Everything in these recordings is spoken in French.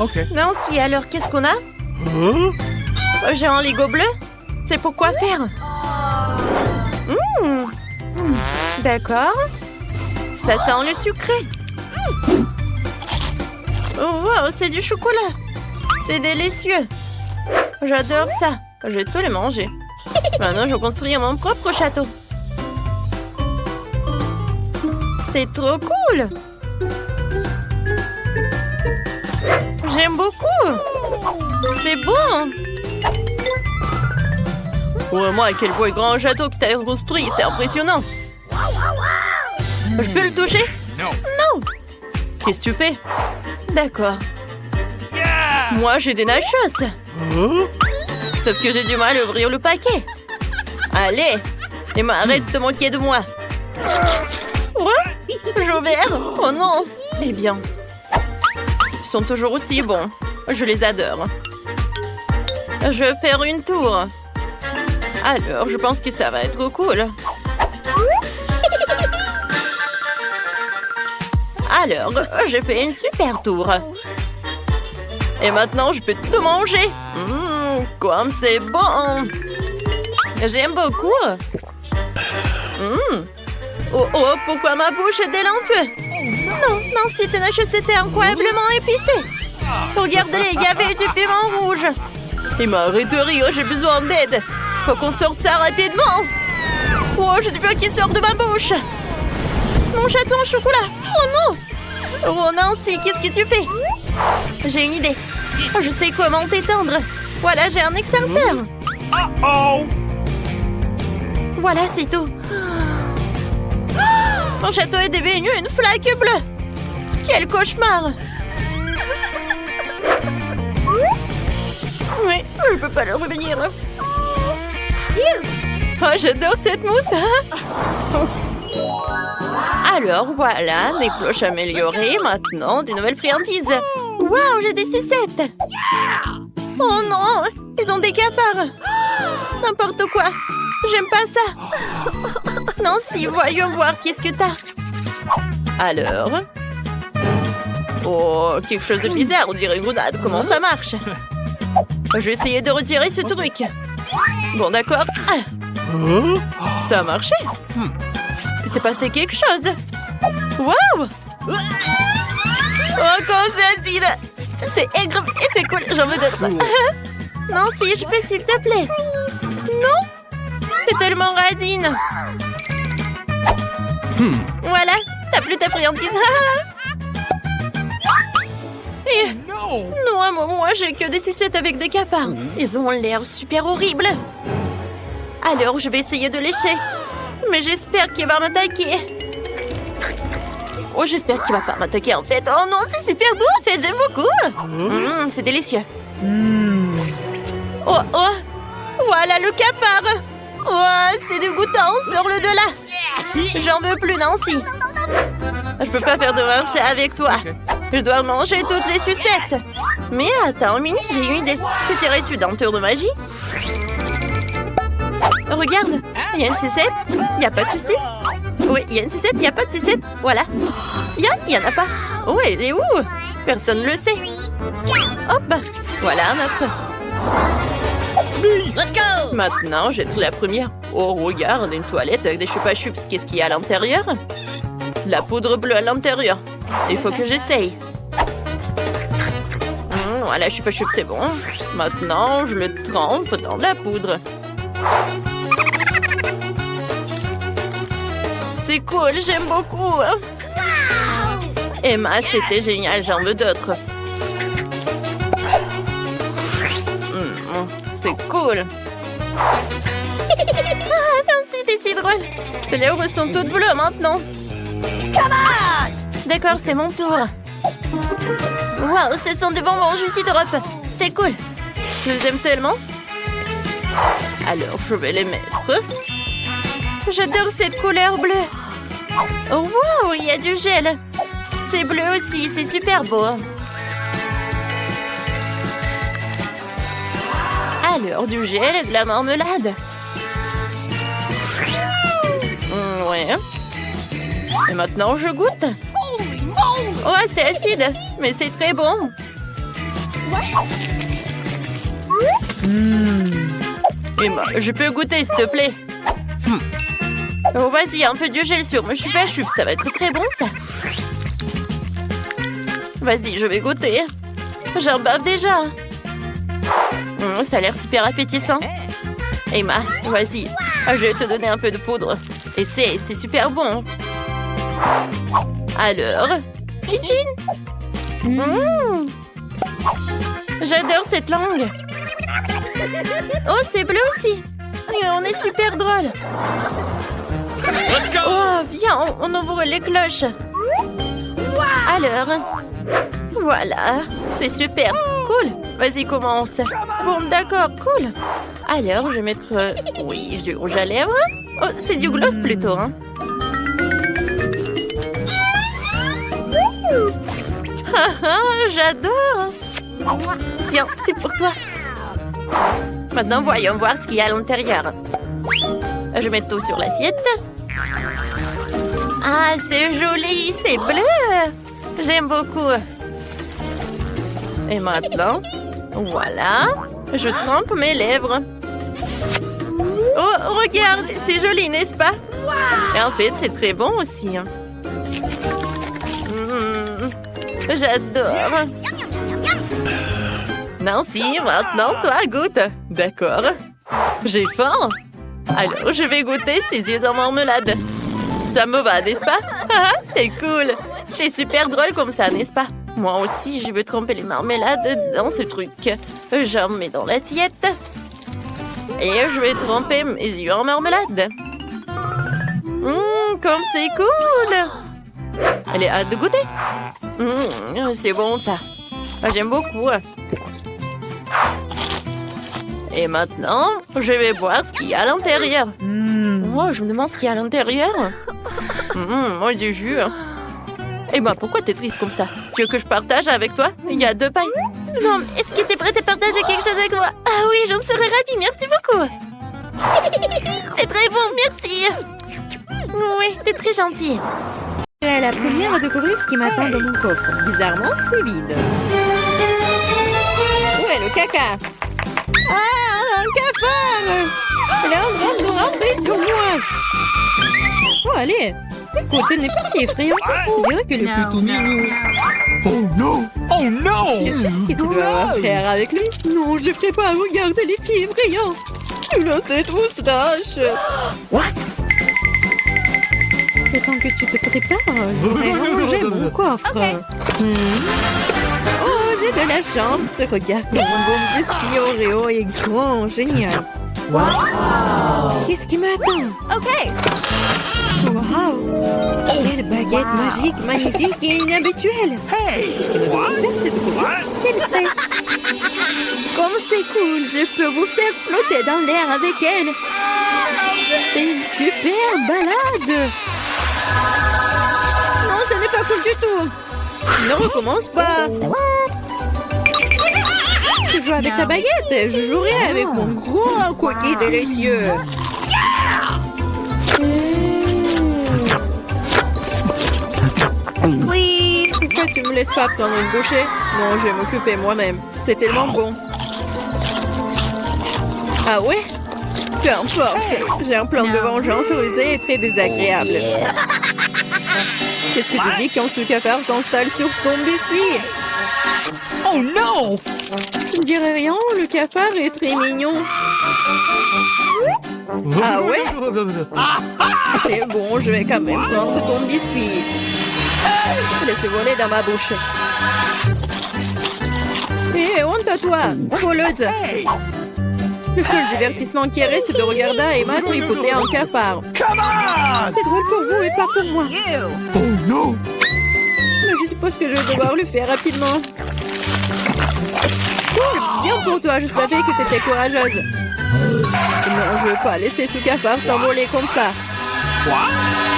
Ok. Nancy, alors qu'est-ce qu'on a? J'ai un Lego bleu. C'est pour quoi faire? D'accord. Ça sent le sucré. Oh, wow, c'est du chocolat. C'est délicieux. J'adore ça. Je vais tout les manger. Maintenant, je vais construire mon propre château. C'est trop cool. J'aime beaucoup. C'est bon. Moi, quel beau et grand château que tu as construit. C'est impressionnant. Je peux le toucher? Non. Non. Qu'est-ce que tu fais? D'accord. Moi, j'ai des nachos. Sauf que j'ai du mal à ouvrir le paquet. Allez. Emma, arrête de te moquer de moi. Ouais, j'ai ouvert. Oh non. Eh bien. Ils sont toujours aussi bons. Je les adore. Je vais faire une tour. Alors, je pense que ça va être cool. Alors, j'ai fait une super tour. Et maintenant, je peux tout manger. Comme c'est bon. J'aime beaucoup. Oh, pourquoi ma bouche est délampe? Non, si tes nachos étaient incroyablement épicés. Regardez, il y avait du piment rouge. Il m'arrête de rire, j'ai besoin d'aide. Faut qu'on sorte ça rapidement. Oh, j'ai du beurre qui sort de ma bouche. Mon château en chocolat. Oh non. Oh Nancy, qu'est-ce que tu fais? J'ai une idée. Je sais comment t'étendre. Voilà, j'ai un extincteur. Voilà, c'est tout. Mon château est devenu une flaque bleue. Quel cauchemar. Oui, je peux pas le revenir. Oh, j'adore cette mousse. Alors, voilà, les cloches améliorées. Maintenant, des nouvelles friandises. Waouh, j'ai des sucettes. Oh non, ils ont des cafards. N'importe quoi. J'aime pas ça. Nancy, voyons voir qu'est-ce que t'as. Alors. Oh, quelque chose de bizarre, on dirait une grenade. Comment ça marche? Je vais essayer de retirer ce truc. Bon, d'accord. Ça a marché. Il s'est passé quelque chose. Waouh! Oh, comment c'est acide! C'est aigre et c'est cool. J'en veux d'autres. Nancy, je peux s'il te plaît? Non? T'es tellement radine. Voilà, t'as plus ta friandise. Non, moi j'ai que des sucettes avec des cafards. Ils ont l'air super horribles. Alors je vais essayer de lécher. Mais j'espère qu'il va m'attaquer. Oh, j'espère qu'il va pas m'attaquer en fait. Oh non, c'est super beau en fait, j'aime beaucoup. C'est délicieux. Oh, voilà le cafard. Oh, c'est dégoûtant, sors-le de là. J'en veux plus, Nancy. Je peux pas faire de marché avec toi. Je dois manger toutes les sucettes. Mais attends une minute, j'ai une idée. Que dirais-tu d'un tour de magie? Regarde, il y a une sucette, il n'y a pas de sucette. Oui, il y a une sucette, il n'y a pas de sucette. Voilà. Il y en a pas. Oh, elle est où? Personne ne le sait. Hop, voilà un autre. Let's go! Maintenant, j'ai trouvé la première. Oh, regarde, une toilette avec des chupa-chups. Qu'est-ce qu'il y a à l'intérieur? La poudre bleue à l'intérieur. Il faut que j'essaye. Voilà, chupa-chups, c'est bon. Maintenant, je le trempe dans de la poudre. C'est cool, j'aime beaucoup. Emma, c'était génial, j'en veux d'autres. C'est cool. Nancy, c'est si drôle. Tes lèvres sont toutes bleues maintenant. D'accord, c'est mon tour. Waouh, ce sont de bonbons Juicy Drop. C'est cool. Je les aime tellement. Alors, je vais les mettre. J'adore cette couleur bleue. Oh, wow, il y a du gel. C'est bleu aussi, c'est super beau. Alors, du gel et de la marmelade. Ouais. Et maintenant, je goûte. Oh, c'est acide, mais c'est très bon. Emma, je peux goûter, s'il te plaît? Oh, vas-y, un peu de gel sur mes chupa-chups. Ça va être très bon, ça. Vas-y, je vais goûter. J'en bave déjà. Ça a l'air super appétissant. Emma, vas-y. Je vais te donner un peu de poudre. Et c'est super bon. Alors, Tchitchine. J'adore cette langue. Oh, c'est bleu aussi. On est super drôle. Oh, viens, on ouvre les cloches. Alors, voilà. C'est super. Cool. Vas-y, commence. Bon, d'accord, cool. Alors, je vais mettre... oui, du rouge à lèvres. Oh, c'est du gloss plutôt, hein. J'adore. Tiens, c'est pour toi. Maintenant, voyons voir ce qu'il y a à l'intérieur. Je mets tout sur l'assiette. Ah, c'est joli, c'est bleu. J'aime beaucoup. Et maintenant, voilà, je trempe mes lèvres. Oh, regarde, c'est joli, n'est-ce pas? Et en fait, c'est très bon aussi. J'adore. Nancy, maintenant, toi, goûte. D'accord. J'ai faim. Alors, je vais goûter ces yeux en marmelade. Ça me va, n'est-ce pas? C'est cool. C'est super drôle comme ça, n'est-ce pas? Moi aussi, je veux tremper les marmelades dans ce truc. J'en mets dans l'assiette. Et je vais tremper mes yeux en marmelade. Comme c'est cool! Elle est hâte de goûter. C'est bon, ça. J'aime beaucoup. Et maintenant, je vais voir ce qu'il y a à l'intérieur. Moi, je me demande ce qu'il y a à l'intérieur. Moi, du jus. Eh ben, pourquoi t'es triste comme ça? Tu veux que je partage avec toi? Il y a 2 pailles. Non, mais est-ce que t'es prête à partager quelque chose avec moi? Ah oui, j'en serais ravie, merci beaucoup. C'est très bon, merci. Oui, t'es très gentil. C'est la première à découvrir ce qui m'attend dans mon coffre. Bizarrement, c'est vide. Où est le caca? Ah, un cafard! Elle est en train de ramper sur moi. Oh, allez. Écoute, elle n'est pas si effrayante. On dirait qu'elle est plutôt mignonne. Oh non! Oh non! Qu'est-ce que tu dois avoir faire avec lui? Non, je ne ferai pas. Regarde, elle est si effrayante. Tu as cette moustache. What? Le temps que tu te prépares, je vais ranger mon coffre. Oh, j'ai de la chance. Regarde, mon bon biscuit Oreo est grand, génial. Wow. Qu'est-ce qui m'attend? OK. Wow! Quelle baguette magique, magnifique et inhabituelle! Hey! C'est ce qu'elle fait! Comme c'est cool, je peux vous faire flotter dans l'air avec elle! C'est une super balade! Non, ce n'est pas cool du tout! Ne recommence pas! Tu joues avec ta baguette, je jouerai avec mon gros cookie délicieux! Please. Pourquoi tu me laisses pas prendre une bouchée? Non, je vais m'occuper moi-même. C'est tellement bon. Ah ouais? Peu importe. J'ai un plan de vengeance rusé et très désagréable. Qu'est-ce que tu dis quand ce cafard s'installe sur ton biscuit? Oh non! Je ne dirais rien, le cafard est très mignon. Ah ouais? C'est bon, je vais quand même prendre ton biscuit. Laisse voler dans ma bouche. Hé, honte à toi, voleuse. Le seul divertissement qui reste de regarder Emma tripoter un cafard. Come on! C'est drôle pour vous et pas pour moi. Oh non! Mais je suppose que je vais devoir le faire rapidement. Cool, bien pour toi, je savais que tu étais courageuse. Non, je ne veux pas laisser ce cafard s'envoler comme ça.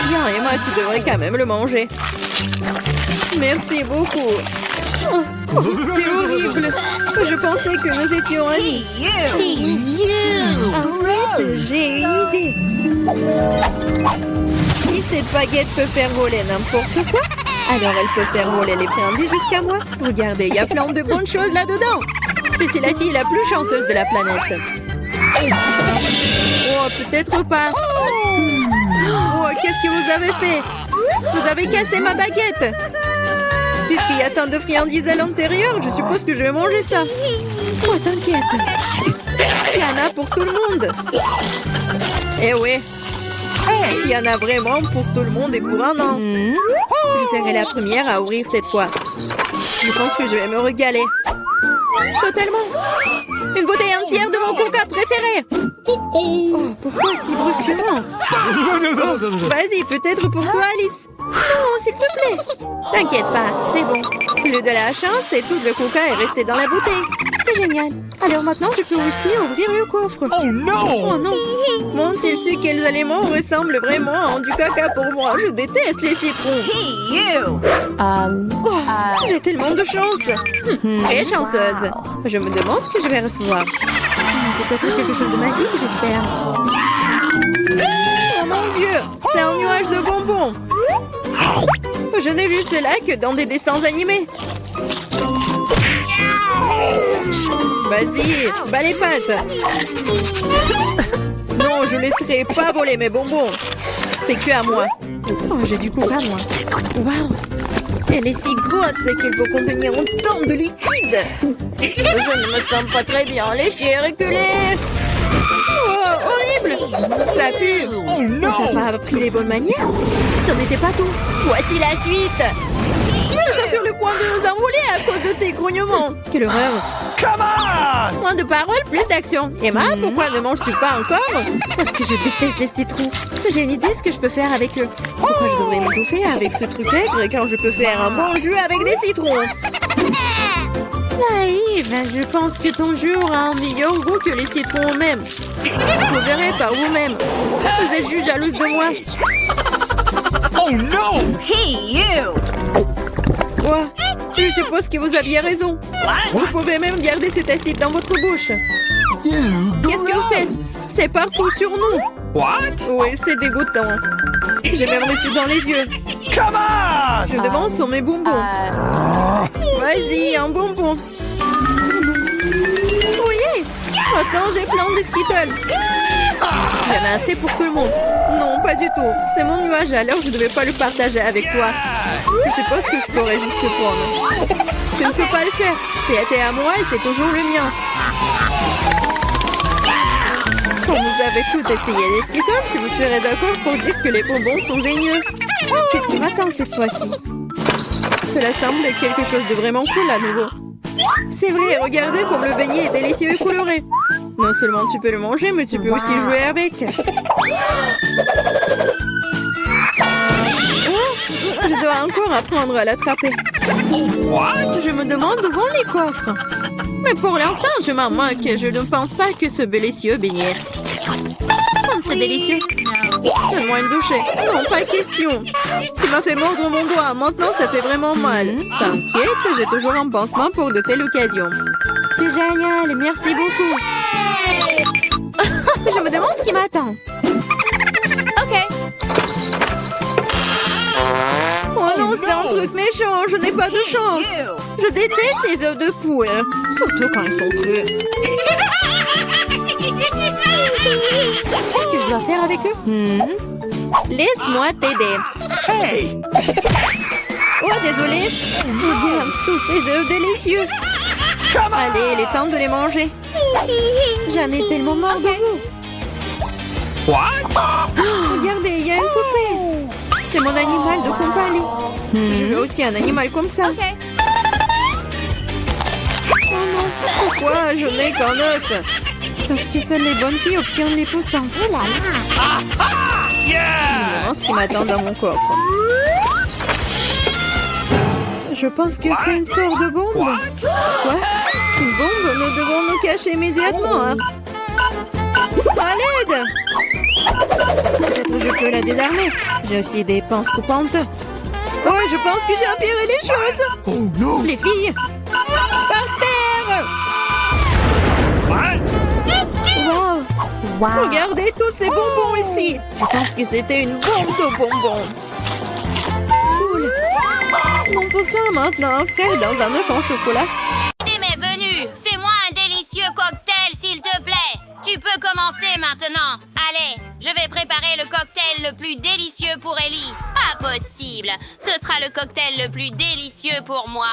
Bien, Emma, tu devrais quand même le manger. Merci beaucoup. Oh, c'est horrible. Je pensais que nous étions amis. Arrête, j'ai une idée. Si cette baguette peut faire voler n'importe quoi, Alors elle peut faire voler les friandises jusqu'à moi. Regardez, il y a plein de bonnes choses là-dedans. Je suis la fille la plus chanceuse de la planète. Oh, peut-être pas. Oh, qu'est-ce que vous avez fait? Vous avez cassé ma baguette. Puisqu'il y a tant de friandises à l'intérieur, je suppose que je vais manger ça. Oh, t'inquiète. Il y en a pour tout le monde. Eh oui. Il y en a vraiment pour tout le monde et pour un an. Je serai la première à ouvrir cette fois. Je pense que je vais me régaler. Totalement. Une bouteille entière de mon coca préféré. Oh, pourquoi si brusquement? Oh, vas-y, peut-être pour toi, Alice. Non, s'il te plaît. T'inquiète pas, c'est bon. J'ai eu de la chance et tout le coca est resté dans la bouteille. C'est génial. Alors maintenant, je peux aussi ouvrir le coffre. Oh non! Oh non. M'ont-ils su quels aliments ressemblent vraiment à du caca pour moi? Je déteste les citrons. Oh, j'ai tellement de chance. Très chanceuse. Je me demande ce que je vais recevoir. Peut-être quelque chose de magique, j'espère. Oh mon Dieu, c'est un nuage de bonbons. Je n'ai vu cela que dans des dessins animés. Vas-y, bats les pattes. Non, je laisserai pas voler mes bonbons. C'est que à moi. Oh, j'ai du coca, moi. Waouh. Elle est si grosse qu'elle peut contenir autant de liquide. Je ne me sens pas très bien. Les chiens reculés. Oh, horrible. Ça pue. Oh non! T'as pas appris les bonnes manières? Ce n'était pas tout. Voici la suite. Je suis sur le point de nous envoler à cause de tes grognements. Quelle horreur. Come on! Moins de paroles, plus d'action. Emma, pourquoi ne manges-tu pas encore? Parce que je déteste les citrons. J'ai une idée ce que je peux faire avec eux. Pourquoi je devrais m'étouffer avec ce truc aigre quand je peux faire un bon jus avec des citrons? Naïve, je pense que ton jus aura un meilleur goût que les citrons eux-mêmes. Vous verrez par vous-même. Vous êtes juste jalouse de moi. Oh non! Hey, you! Quoi? Je suppose que vous aviez raison. Vous pouvez même garder cet acide dans votre bouche. Qu'est-ce que vous faites? C'est partout sur nous. What? Oui, c'est dégoûtant. J'ai même reçu dans les yeux. Come on! Je demande sur mes bonbons. Vas-y, un bonbon. Oui! Maintenant, j'ai plein de Skittles. Il y en a assez pour tout le monde. Non, pas du tout. C'est mon nuage, alors je ne devais pas le partager avec toi. Je suppose que je pourrais juste le prendre. Je ne peux pas le faire. C'était à moi et c'est toujours le mien. Quand vous avez tout essayé des Skittles, vous serez d'accord pour dire que les bonbons sont géniaux. Qu'est-ce qui m'attend cette fois-ci? Cela semble quelque chose de vraiment cool à nouveau. C'est vrai, regardez comme le beignet est délicieux et coloré. Non seulement tu peux le manger, mais tu peux aussi jouer avec. Oh, je dois encore apprendre à l'attraper. Je me demande où vont les coffres. Mais pour l'instant, je m'en moque. Je ne pense pas que ce délicieux beignet. Oh, c'est délicieux. Donne-moi une bouchée. Non, pas question. Tu m'as fait mordre mon doigt. Maintenant, ça fait vraiment mal. T'inquiète, j'ai toujours un pansement pour de telles occasions. C'est génial. Merci beaucoup. Je me demande ce qui m'attend. OK. Oh non, c'est un truc méchant. Je n'ai pas de chance. Je déteste les œufs de poule. Surtout quand ils sont crus. Qu'est-ce que je dois faire avec eux? Laisse-moi t'aider. Hey! Oh, désolé. Regarde tous ces œufs délicieux. Allez, il est temps de les manger. J'en ai tellement marre de vous. What? Regardez, il y a une poupée. C'est mon animal de compagnie. Je veux aussi un animal comme ça. Oh non, pourquoi je n'ai qu'un œuf? Parce que seules les bonnes filles obtiennent les poussins. Oh là là. Yeah! Je me demande ce qui m'attend dans mon coffre. Je pense que c'est une sorte de bombe. Quoi? Une bombe? Nous devons nous cacher immédiatement. Hein? À l'aide! Peut-être je peux la désarmer. J'ai aussi des pinces coupantes. Oh, je pense que j'ai empiré les choses. Oh non! Les filles! Par terre! Wow! Regardez tous ces bonbons ici. Je pense que c'était une bombe de bonbons. Cool. Non, pas ça maintenant, frais dans un œuf en chocolat. Mes venus, fais-moi un délicieux cocktail, s'il te plaît. Tu peux commencer maintenant. Allez, je vais préparer le cocktail le plus délicieux pour Ellie. Pas possible. Ce sera le cocktail le plus délicieux pour moi.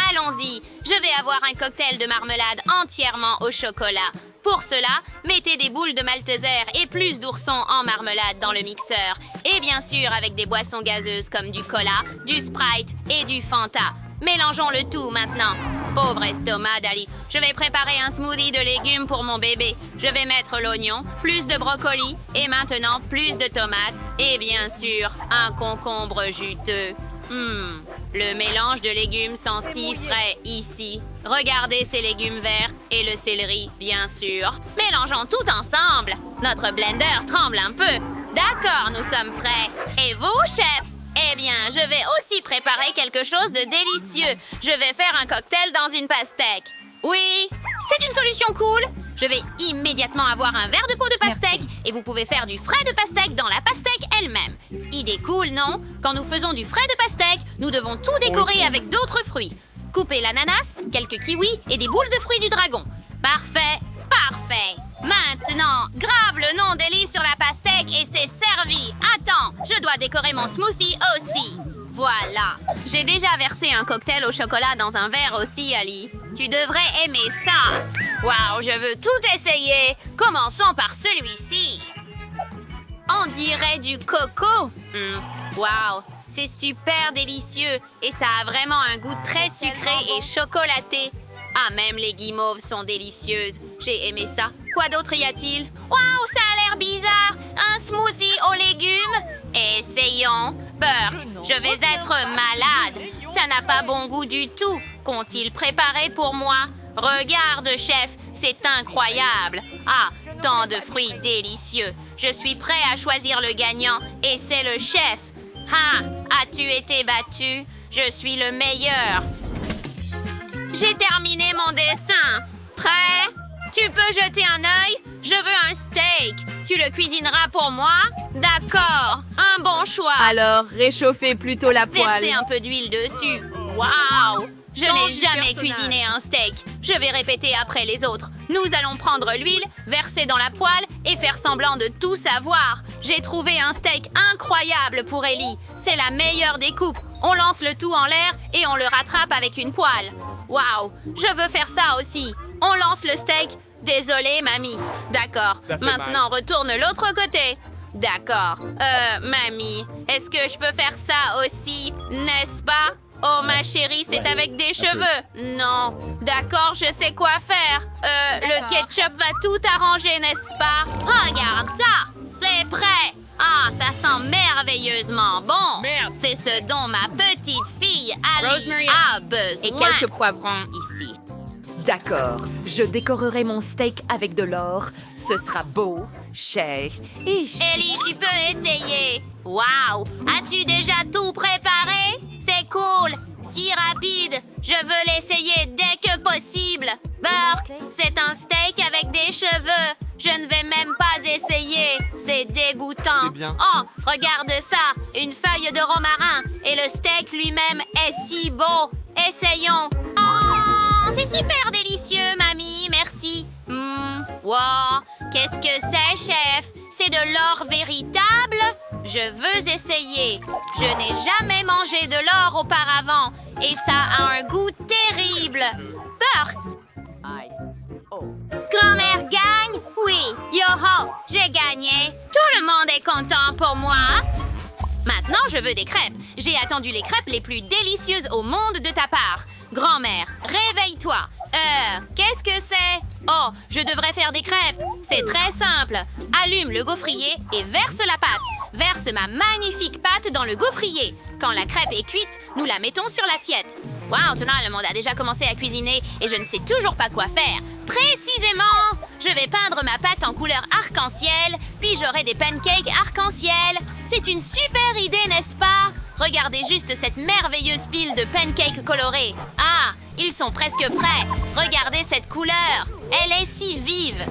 Allons-y. Je vais avoir un cocktail de marmelade entièrement au chocolat. Pour cela, mettez des boules de malteser et plus d'oursons en marmelade dans le mixeur. Et bien sûr avec des boissons gazeuses comme du cola, du Sprite et du Fanta. Mélangeons le tout maintenant. Pauvre estomac d'Ali. Je vais préparer un smoothie de légumes pour mon bébé. Je vais mettre l'oignon, plus de brocoli et maintenant plus de tomates et bien sûr un concombre juteux. Le mélange de légumes sent si frais ici. Regardez ces légumes verts et le céleri, bien sûr. Mélangeons tout ensemble. Notre blender tremble un peu. D'accord, nous sommes prêts. Et vous, chef? Eh bien, je vais aussi préparer quelque chose de délicieux. Je vais faire un cocktail dans une pastèque. Oui, c'est une solution cool. Je vais immédiatement avoir un verre de peau de pastèque et vous pouvez faire du frais de pastèque dans la pastèque elle-même. Idée cool, non? Quand nous faisons du frais de pastèque, nous devons tout décorer avec d'autres fruits. Coupez l'ananas, quelques kiwis et des boules de fruits du dragon. Parfait, parfait. Maintenant, grave le nom d'Ellie sur la pastèque et c'est servi. Attends, je dois décorer mon smoothie aussi. Voilà. J'ai déjà versé un cocktail au chocolat dans un verre aussi, Ali. Tu devrais aimer ça. Waouh, je veux tout essayer. Commençons par celui-ci. On dirait du coco. Waouh, c'est super délicieux et ça a vraiment un goût très sucré et chocolaté. Ah, même les guimauves sont délicieuses. J'ai aimé ça. Quoi d'autre y a-t-il? Waouh, ça a l'air bizarre. Un smoothie aux légumes? Essayons. Burke, je vais être malade. Ça n'a pas bon goût du tout. Qu'ont-ils préparé pour moi? Regarde, chef, c'est incroyable. Ah, tant de fruits délicieux. Je suis prêt à choisir le gagnant et c'est le chef. Ah, as-tu été battu? Je suis le meilleur. J'ai terminé mon dessin. Prêt? Tu peux jeter un œil? Je veux un steak. Tu le cuisineras pour moi? D'accord. Un bon choix. Alors, réchauffez plutôt la poêle. Versez un peu d'huile dessus. Waouh! Je n'ai jamais cuisiné un steak. Je vais répéter après les autres. Nous allons prendre l'huile, verser dans la poêle et faire semblant de tout savoir. J'ai trouvé un steak incroyable pour Ellie. C'est la meilleure des coupes. On lance le tout en l'air et on le rattrape avec une poêle. Waouh! Je veux faire ça aussi. On lance le steak. Désolée, mamie. D'accord. Maintenant, retourne l'autre côté. D'accord. Mamie, est-ce que je peux faire ça aussi, n'est-ce pas? Oh, ma chérie, c'est avec des cheveux. Non. D'accord, je sais quoi faire. Le ketchup va tout arranger, n'est-ce pas? Regarde ça. C'est prêt. Ah, ça sent merveilleusement bon. C'est ce dont ma petite fille Ali a besoin. Et quelques poivrons ici. D'accord, je décorerai mon steak avec de l'or. Ce sera beau, cher et chic. Ellie, tu peux essayer. Waouh! As-tu déjà tout préparé? C'est cool! Si rapide! Je veux l'essayer dès que possible! Burke, c'est un steak avec des cheveux! Je ne vais même pas essayer! C'est dégoûtant! C'est bien. Oh, regarde ça! Une feuille de romarin! Et le steak lui-même est si beau! Essayons! Oh, c'est super délicieux, mamie! Merci! Wow! Qu'est-ce que c'est, chef? C'est de l'or véritable? Je veux essayer. Je n'ai jamais mangé de l'or auparavant et ça a un goût terrible. Burke! Grand-mère gagne? Oui. Yo-ho! J'ai gagné. Tout le monde est content pour moi. Maintenant, je veux des crêpes. J'ai attendu les crêpes les plus délicieuses au monde de ta part. Grand-mère, réveille-toi. Qu'est-ce que c'est? Oh, je devrais faire des crêpes. C'est très simple. Allume le gaufrier et verse la pâte. Verse ma magnifique pâte dans le gaufrier. Quand la crêpe est cuite, nous la mettons sur l'assiette. Waouh, tout le monde a déjà commencé à cuisiner et je ne sais toujours pas quoi faire. Précisément! Je vais peindre ma pâte en couleur arc-en-ciel, puis j'aurai des pancakes arc-en-ciel. C'est une super idée, n'est-ce pas? Regardez juste cette merveilleuse pile de pancakes colorés. Ah, ils sont presque prêts. Regardez cette couleur. Elle est si vive.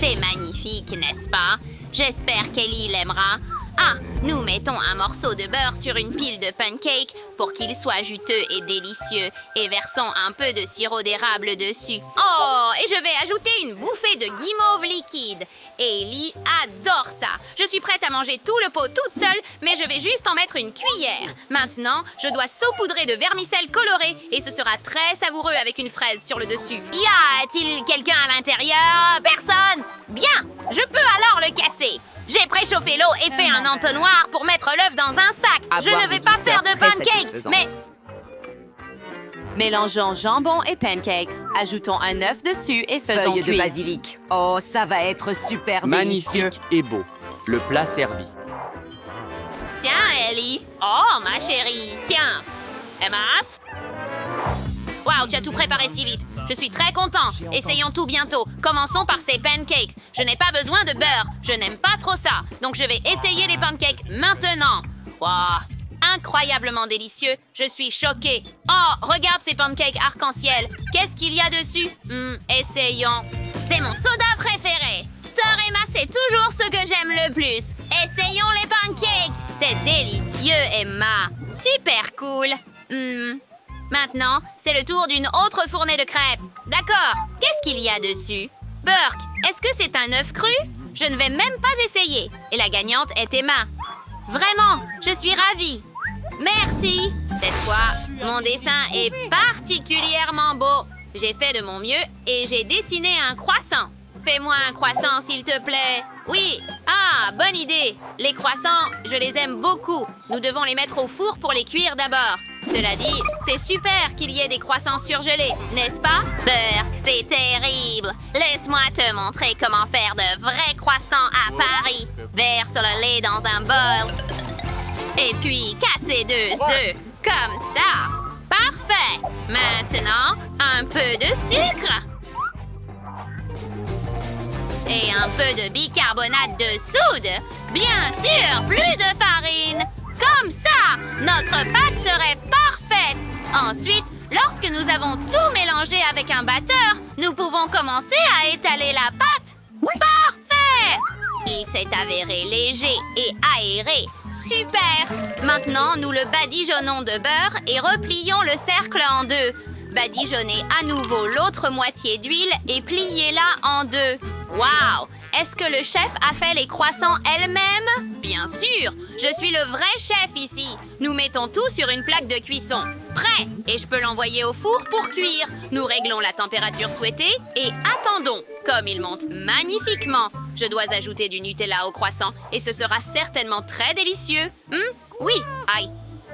C'est magnifique, n'est-ce pas? J'espère qu'Ellie l'aimera. Ah, nous mettons un morceau de beurre sur une pile de pancakes pour qu'il soit juteux et délicieux et versons un peu de sirop d'érable dessus. Oh, et je vais ajouter une bouffée de guimauve liquide. Ellie adore ça. Je suis prête à manger tout le pot toute seule, mais je vais juste en mettre une cuillère. Maintenant, je dois saupoudrer de vermicelle colorée et ce sera très savoureux avec une fraise sur le dessus. Y a-t-il quelqu'un à l'intérieur? Personne? Bien, je peux alors le casser. J'ai préchauffé l'eau et fait un entonnoir pour mettre l'œuf dans un sac. Je ne vais pas faire de pancakes, mais... Mélangeons jambon et pancakes, ajoutons un œuf dessus et faisons Feuilles de cuire. basilic. Oh, ça va être super délicieux. Magnifique et beau. Le plat servi. Tiens, Ellie. Oh, ma chérie. Tiens. Emma. Waouh, tu as tout préparé si vite. Je suis très content. Essayons tout bientôt. Commençons par ces pancakes. Je n'ai pas besoin de beurre. Je n'aime pas trop ça. Donc, je vais essayer les pancakes maintenant. Waouh, incroyablement délicieux. Je suis choquée. Oh, regarde ces pancakes arc-en-ciel. Qu'est-ce qu'il y a dessus? Essayons. C'est mon soda préféré. Sœur Emma, c'est toujours ce que j'aime le plus. Essayons les pancakes. C'est délicieux, Emma. Super cool. Maintenant, c'est le tour d'une autre fournée de crêpes. D'accord. Qu'est-ce qu'il y a dessus? Burke, est-ce que c'est un œuf cru? Je ne vais même pas essayer. Et la gagnante est Emma. Vraiment, je suis ravie. Merci. Cette fois, mon dessin est particulièrement beau. J'ai fait de mon mieux et j'ai dessiné un croissant. Fais-moi un croissant, s'il te plaît. Oui. Ah, bonne idée. Les croissants, je les aime beaucoup. Nous devons les mettre au four pour les cuire d'abord. Cela dit, c'est super qu'il y ait des croissants surgelés, n'est-ce pas? Burke, c'est terrible. Laisse-moi te montrer comment faire de vrais croissants à Paris. Verse le lait dans un bol. Et puis, casser 2 œufs. Comme ça. Parfait. Maintenant, un peu de sucre. Et un peu de bicarbonate de soude. Bien sûr, plus de farine. Comme ça, notre pâte serait parfaite. Ensuite, lorsque nous avons tout mélangé avec un batteur, nous pouvons commencer à étaler la pâte. Parfait! Il s'est avéré léger et aéré. Super! Maintenant, nous le badigeonnons de beurre et replions le cercle en 2. Badigeonnez à nouveau l'autre moitié d'huile et pliez-la en 2. Waouh! Est-ce que le chef a fait les croissants elle-même? Bien sûr! Je suis le vrai chef ici. Nous mettons tout sur une plaque de cuisson. Prêt! Et je peux l'envoyer au four pour cuire. Nous réglons la température souhaitée et attendons. Comme il monte magnifiquement, je dois ajouter du Nutella au croissant et ce sera certainement très délicieux. Oui! Aïe!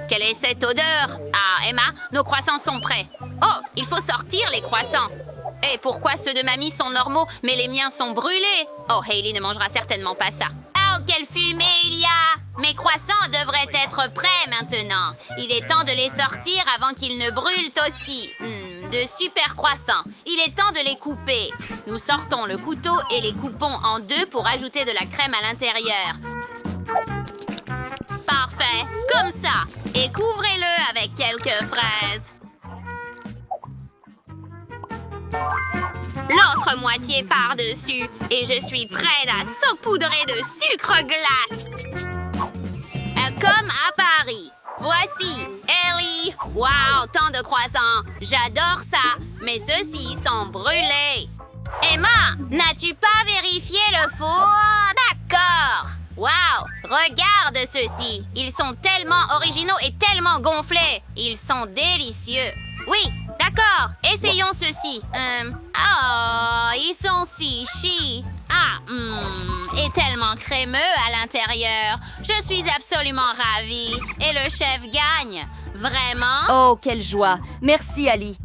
Quelle est cette odeur? Ah, Emma, nos croissants sont prêts. Oh, il faut sortir les croissants. Et pourquoi ceux de mamie sont normaux, mais les miens sont brûlés? Oh, Hailey ne mangera certainement pas ça. Oh, quelle fumée il y a! Mes croissants devraient être prêts maintenant. Il est temps de les sortir avant qu'ils ne brûlent aussi. De super croissants. Il est temps de les couper. Nous sortons le couteau et les coupons en 2 pour ajouter de la crème à l'intérieur. Parfait, comme ça. Et couvrez-le avec quelques fraises. L'autre moitié par-dessus et je suis prête à saupoudrer de sucre glace. Comme à Paris. Voici, Ellie. Wow, tant de croissants. J'adore ça, mais ceux-ci sont brûlés. Emma, n'as-tu pas vérifié le four? D'accord. Wow, regarde ceux-ci. Ils sont tellement originaux et tellement gonflés. Ils sont délicieux. Oui, d'accord. Essayons ceux-ci. Oh, ils sont si chi. Et tellement crémeux à l'intérieur. Je suis absolument ravie. Et le chef gagne. Vraiment? Oh, quelle joie. Merci, Ali.